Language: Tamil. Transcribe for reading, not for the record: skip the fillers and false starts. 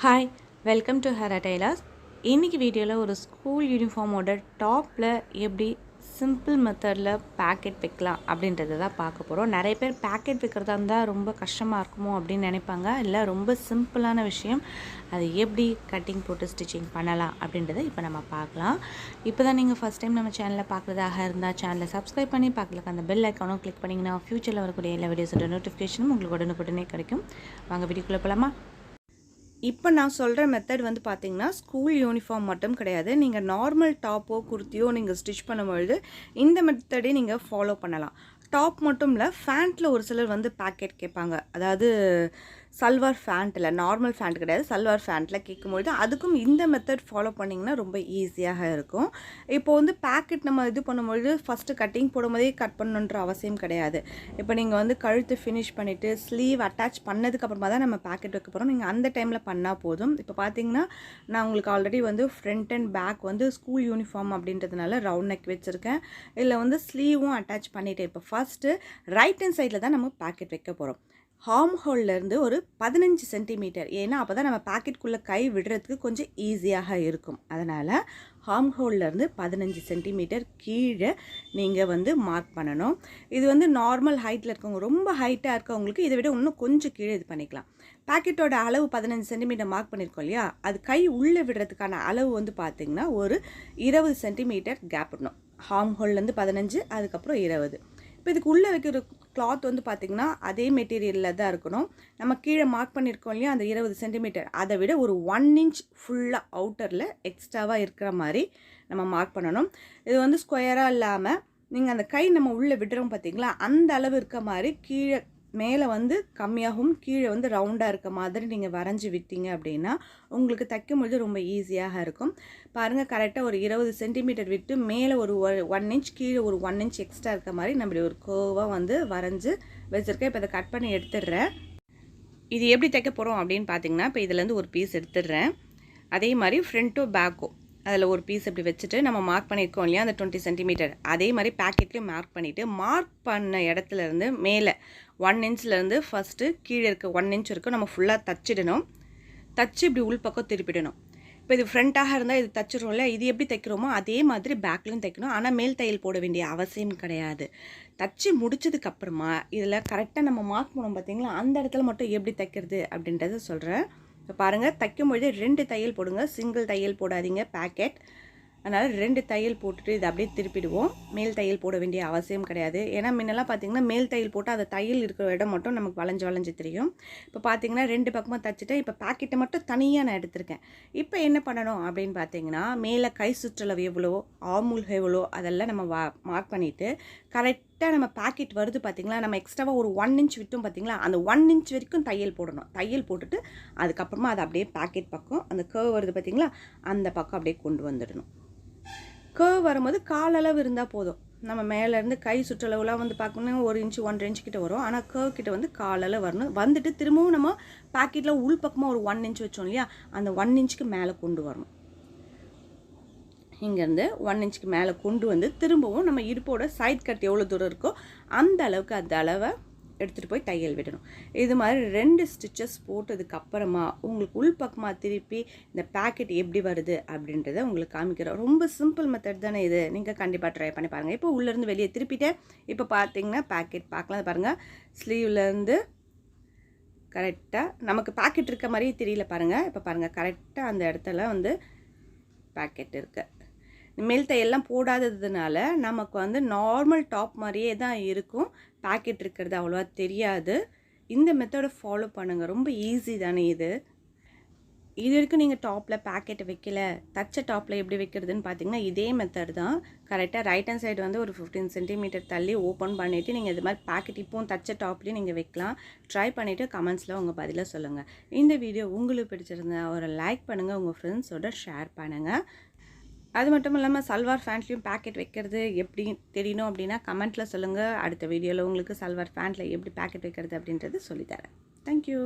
Hi welcome to Hera tailors. இன்றைக்கி வீடியோவில் ஒரு ஸ்கூல் யூனிஃபார்மோட டாப்பில் எப்படி சிம்பிள் மெத்தடில் பேக்கெட் வைக்கலாம் அப்படின்றத தான் பார்க்க போகிறோம். நிறைய பேர் பேக்கெட் வைக்கிறதா இருந்தால் ரொம்ப கஷ்டமாக இருக்குமோ அப்படின்னு நினைப்பாங்க. இல்லை, ரொம்ப சிம்பிளான விஷயம். அது எப்படி கட்டிங் போட்டு ஸ்டிச்சிங் பண்ணலாம் அப்படின்றத இப்போ நம்ம பார்க்கலாம். இப்போ தான் நீங்கள் ஃபஸ்ட் டைம் நம்ம சேனலில் பார்க்குறதாக இருந்தால் சேனலை சப்ஸ்கிரைப் பண்ணி பார்க்கலக்கு அந்த பெல் ஐக்கானும் கிளிக் பண்ணிங்கன்னா ஃப்யூச்சரில் வரக்கூடிய எல்லா வீடியோஸோட நோட்டிஃபிகேஷனும் உங்களுக்கு உடனுக்குடனே கிடைக்கும். வாங்க வீடியோக்குள்ளே போகலாமா? இப்போ நான் சொல்கிற மெத்தட் வந்து பார்த்திங்கன்னா ஸ்கூல் யூனிஃபார்ம் மட்டும் கிடையாது. நீங்கள் நார்மல் டாப்போ குர்த்தியோ நீங்கள் ஸ்டிச் பண்ணும்பொழுது இந்த மெத்தடே நீங்கள் ஃபாலோ பண்ணலாம். டாப் மட்டும் இல்லை, ஃபேண்ட்டில் ஒரு சிலர் வந்து பேக்கெட் கேட்பாங்க. அதாவது சல்வார் ஃபேண்ட்டில், நார்மல் ஃபேண்ட் கிடையாது, சல்வார் ஃபேண்ட்டில் கேட்கும்பொழுது அதுக்கும் இந்த மெத்தட் ஃபாலோ பண்ணிங்கன்னா ரொம்ப ஈஸியாக இருக்கும். இப்போ வந்து பேக்கெட் நம்ம இது பண்ணும்பொழுது ஃபஸ்ட்டு கட்டிங் போடும்போதே கட் பண்ணணுன்ற அவசியம் கிடையாது. இப்போ நீங்கள் வந்து கழுத்து ஃபினிஷ் பண்ணிவிட்டு ஸ்லீவ் அட்டாச் பண்ணதுக்கப்புறமா தான் நம்ம பேக்கெட் வைக்க போகிறோம். நீங்கள் அந்த டைமில் பண்ணால் போதும். இப்போ பார்த்தீங்கன்னா நான் உங்களுக்கு ஆல்ரெடி வந்து ஃப்ரண்ட் அண்ட் பேக் வந்து ஸ்கூல் யூனிஃபார்ம் அப்படின்றதுனால ரவுண்ட் நெக் வச்சுருக்கேன். இதில் வந்து ஸ்லீவும் அட்டாச் பண்ணிவிட்டு இப்போ ஃபஸ்ட்டு ரைட் ஹேண்ட் சைடில் தான் நம்ம பேக்கெட் வைக்க போகிறோம். ஹார்ம் ஹோல்லேருந்து ஒரு 15 சென்டிமீட்டர், ஏன்னா அப்போ தான் நம்ம பேக்கெட்குள்ளே கை விடுறதுக்கு கொஞ்சம் ஈஸியாக இருக்கும். அதனால் ஹார்ம் ஹோல்லேருந்து 15 சென்டிமீட்டர் கீழே நீங்கள் வந்து மார்க் பண்ணணும். இது வந்து நார்மல் ஹைட்டில் இருக்கவங்க, ரொம்ப ஹைட்டாக இருக்கவங்களுக்கு இதை விட இன்னும் கொஞ்சம் கீழே இது பண்ணிக்கலாம். பேக்கெட்டோட அளவு 15 சென்டிமீட்டர் மார்க் பண்ணியிருக்கோம் இல்லையா, அது கை உள்ளே விடுறதுக்கான அளவு வந்து பார்த்திங்கன்னா ஒரு 20 சென்டிமீட்டர் கேப் விடணும். ஹார்ம் ஹோல்லேருந்து 15, அதுக்கப்புறம் 20. இப்போ இதுக்கு உள்ளே வைக்கிற கிளாத் வந்து பார்த்திங்கன்னா அதே மெட்டீரியலில் தான் இருக்கணும். நம்ம கீழே மார்க் பண்ணியிருக்கோம் இல்லையா, அந்த 20 சென்டிமீட்டர், அதை விட ஒரு 1 இன்ச் ஃபுல்லாக அவுட்டரில் எக்ஸ்ட்ராவாக இருக்கிற மாதிரி நம்ம மார்க் பண்ணணும். இது வந்து ஸ்கொயராக இல்லாமல் நீங்கள் அந்த கை நம்ம உள்ளே விடுறோம் பார்த்திங்களா, அந்த அளவு இருக்க மாதிரி கீழே மேலே வந்து கம்மியாகவும் கீழே வந்து ரவுண்டாக இருக்க மாதிரி நீங்கள் வரைஞ்சி விட்டீங்க அப்படின்னா உங்களுக்கு தைக்கும்பொழுது ரொம்ப ஈஸியாக இருக்கும். பாருங்கள், கரெக்டாக ஒரு 20 சென்டிமீட்டர் விட்டு மேலே ஒரு 1 இன்ச், கீழே ஒரு 1 இன்ச் எக்ஸ்ட்ரா இருக்க மாதிரி நம்ம ஒரு கோவாக வந்து வரைஞ்சி வச்சுருக்கேன். இப்போ இதை கட் பண்ணி எடுத்துடுறேன். இது எப்படி தைக்க போகிறோம் அப்படின்னு பார்த்தீங்கன்னா, இப்போ இதுலேருந்து ஒரு பீஸ் எடுத்துடுறேன். அதே மாதிரி ஃப்ரண்ட்டோ பேக்கோ அதில் ஒரு பீஸ் இப்படி வச்சுட்டு நம்ம மார்க் பண்ணியிருக்கோம் இல்லையா அந்த 20 சென்டிமீட்டர், அதே மாதிரி பேக்கெட்லேயும் மார்க் பண்ணிவிட்டு மார்க் பண்ண இடத்துலேருந்து மேலே 1 இன்ச்லேருந்து ஃபஸ்ட்டு கீழே இருக்க 1 இன்ச் இருக்கும் நம்ம ஃபுல்லாக தச்சிடணும். தச்சு இப்படி உள்பக்கம் திருப்பிடணும். இப்போ இது ஃப்ரண்ட்டாக இருந்தால் இது தச்சிடும் இல்லையா, இது எப்படி தைக்கிறோமோ அதே மாதிரி பேக்லையும் தைக்கணும். ஆனால் மேல் தையல் போட வேண்டிய அவசியம் கிடையாது. தச்சு முடிச்சதுக்கப்புறமா இதில் கரெக்டாக நம்ம மார்க் பண்ணோம் பார்த்தீங்களா, அந்த இடத்துல மட்டும் எப்படி தைக்கிறது அப்படின்றத சொல்கிறேன். இப்போ பாருங்கள், தைக்கும்பொழுது 2 தையல் போடுங்க, சிங்கிள் தையல் போடாதீங்க பேக்கெட். அதனால் 2 தையல் போட்டுட்டு இதை அப்படியே திருப்பிடுவோம். மேல் தையல் போட வேண்டிய அவசியம் கிடையாது. ஏன்னா முன்னெல்லாம் பார்த்திங்கன்னா மேல் தையல் போட்டால் அந்த தையல் இருக்கிற இடம் மட்டும் நமக்கு வளைஞ்சு தெரியும். இப்போ பார்த்திங்கன்னா 2 பக்கமாக தைச்சிட்டேன். இப்போ பேக்கெட்டை மட்டும் தனியாக நான் எடுத்திருக்கேன். இப்போ என்ன பண்ணணும் அப்படின்னு பார்த்தீங்கன்னா, மேலே கை சுற்றளவு எவ்வளோ, ஆர்மூல் எவ்வளோ, அதெல்லாம் நம்ம மார்க் பண்ணிவிட்டு கரெக்டாக நம்ம பேக்கெட் வருது பார்த்திங்களா, நம்ம எக்ஸ்ட்ராவாக ஒரு 1 இன்ச் விட்டோம் பார்த்திங்களா, அந்த 1 இன்ச் வரைக்கும் தையல் போடணும். தையல் போட்டுட்டு அதுக்கப்புறமா அதை அப்படியே பேக்கெட் பக்கம் அந்த கர்வ் வருது பார்த்திங்களா, அந்த பக்கம் அப்படியே கொண்டு வந்துடணும். கர்வ் வரும்போது காலளவு இருந்தால் போதும். நம்ம மேலேருந்து கை சுற்றளவுலாம் வந்து பார்க்கணும் 1 இன்ச்சு 1.5 இன்ச் கிட்ட வரும். ஆனால் கர்வ் கிட்ட வந்து காலளவு வரணும். வந்துட்டு திரும்பவும் நம்ம பேக்கெட்டில் உள் பக்கமாக ஒரு 1 இன்ச் வச்சோம் இல்லையா, அந்த 1 இன்ச்சுக்கு மேலே கொண்டு வரணும். இங்கேருந்து 1 இன்ச்சுக்கு மேலே கொண்டு வந்து திரும்பவும் நம்ம இடுப்போட சைட் கட் எவ்வளோ தூரம் இருக்கோ அந்த அளவுக்கு அந்த அளவை எடுத்துகிட்டு போய் தையல் விடணும். இது மாதிரி 2 ஸ்டிச்சஸ் போட்டதுக்கப்புறமா உங்களுக்கு உள்பக்கமாக திருப்பி இந்த பேக்கெட் எப்படி வருது அப்படின்றத உங்களுக்கு காமிக்கிறோம். ரொம்ப சிம்பிள் மெத்தட் தானே இது, நீங்கள் கண்டிப்பாக ட்ரை பண்ணி பாருங்கள். இப்போ உள்ளேருந்து வெளியே திருப்பிட்டேன். இப்போ பார்த்தீங்கன்னா பேக்கெட் பார்க்கலாம். பாருங்கள், ஸ்லீவ்லேருந்து கரெக்டாக நமக்கு பேக்கெட் இருக்க மாதிரியே தெரியல பாருங்கள். இப்போ பாருங்கள், கரெக்டாக அந்த இடத்துல வந்து பேக்கெட் இருக்குது. மேல் தையெல்லாம் போடாததுனால நமக்கு வந்து நார்மல் டாப் மாதிரியே தான் இருக்கும். பேக்கெட் இருக்கிறது அவ்வளோவா தெரியாது. இந்த மெத்தடை ஃபாலோ பண்ணுங்கள், ரொம்ப ஈஸி தானே இது. இது வரைக்கும் நீங்கள் டாப்பில் பேக்கெட் வைக்கல, தச்ச டாப்பில் எப்படி வைக்கிறதுன்னு பார்த்தீங்கன்னா இதே மெத்தட் தான். கரெக்டாக ரைட் ஹேண்ட் சைடு வந்து ஒரு 15 சென்டிமீட்டர் தள்ளி ஓப்பன் பண்ணிவிட்டு நீங்கள் இது மாதிரி பேக்கெட் இப்போவும் தச்ச டாப்லேயும் நீங்கள் வைக்கலாம். ட்ரை பண்ணிவிட்டு கமெண்ட்ஸில் உங்கள் பதிலை சொல்லுங்கள். இந்த வீடியோ உங்களுக்கு பிடிச்சிருந்தா ஒரு லைக் பண்ணுங்கள், உங்கள் ஃப்ரெண்ட்ஸோட ஷேர் பண்ணுங்கள். அது மட்டும் இல்லாமல் சல்வார் ஃபேண்ட்லேயும் பேக்கெட் வைக்கிறது எப்படி தெரியணும் அப்படின்னா கமெண்ட்டில் சொல்லுங்கள். அடுத்த வீடியோவில் உங்களுக்கு சல்வார் ஃபேண்ட்டில் எப்படி பேக்கெட் வைக்கிறது அப்படின்றது சொல்லித்தரேன். தேங்க்யூ.